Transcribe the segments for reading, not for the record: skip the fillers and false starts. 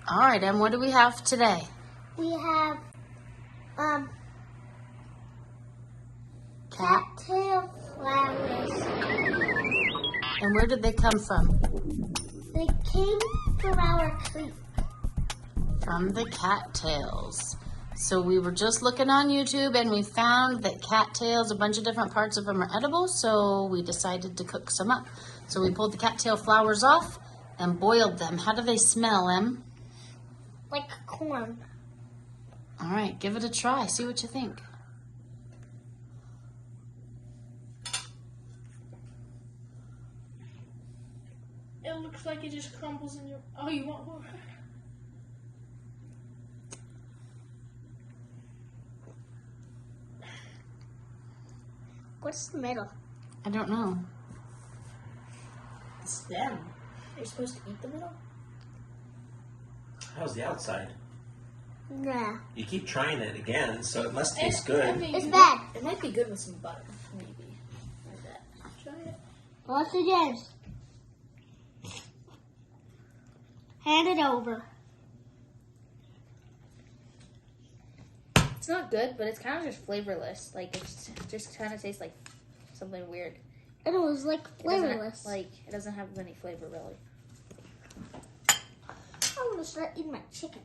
All right, and what do we have today? We have Cattail Flowers. And where did they come from? They came from our creek. From the cattails. So we were just looking on YouTube and we found that cattails, a bunch of different parts of them are edible, so we decided to cook some up. So we pulled the cattail flowers off and boiled them. How do they smell, Em? Like corn. All right, give it a try. See what you think. It looks like it just crumbles in your... Oh, you want more? What's the middle? I don't know. It's them. You're supposed to eat the middle? How's the outside? Yeah. You keep trying it again, so it must taste good. I mean, It's bad. It might be good with some butter, maybe. Like that. Try it. What's it is? Hand it over. It's not good, but it's kind of just flavorless. Like, it just kind of tastes like something weird. And it was like flavorless. It doesn't have any flavor, really. I'm gonna start eating my chicken.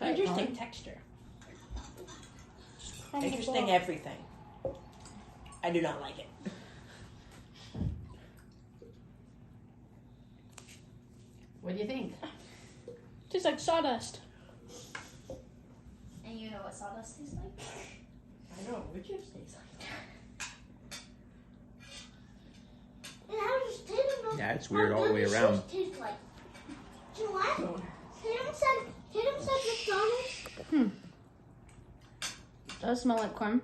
Interesting texture. Interesting everything. I do not like it. What do you think? Tastes like sawdust. And you know what sawdust tastes like? I know what yours tastes like. Yeah, it's weird all the way around. Tastes like. Do you know what? Tatum said McDonald's. It does smell like corn.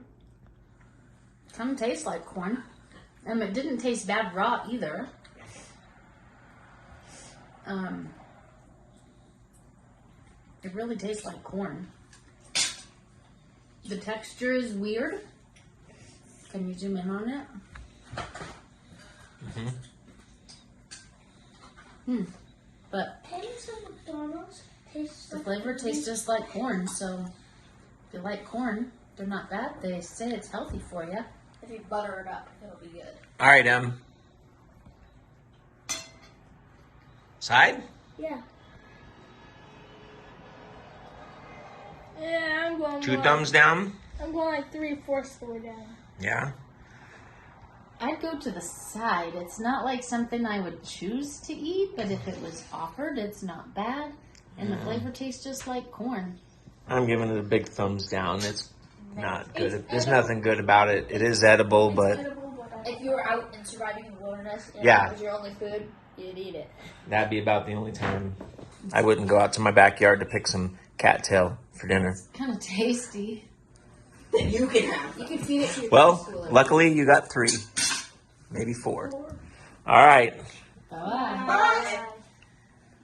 Some taste like corn. And it didn't taste bad raw either. It really tastes like corn. The texture is weird. Can you zoom in on it? But Tatum said McDonald's tastes the like. flavor tastes just like corn, so if you like corn, they're not bad. They say it's healthy for you. If you butter it up, it'll be good. All right, Em. Side? Yeah. Yeah, I'm going Two more. thumbs down? I'm going like 3/4 the way down. Yeah. I'd go to the side. It's not like something I would choose to eat, but if it was offered, it's not bad. And the flavor tastes just like corn. I'm giving it a big thumbs down. It's not good. There's nothing good about it. It is edible, but If you were out and surviving in the wilderness and Yeah. that was your only food, you'd eat it. that'd be about the only time I wouldn't go out to my backyard to pick some cattail for dinner. Kind of tasty. You can have. You could feed it to your Well, preschooler. luckily you got 3, maybe 4. All right. Bye. Bye.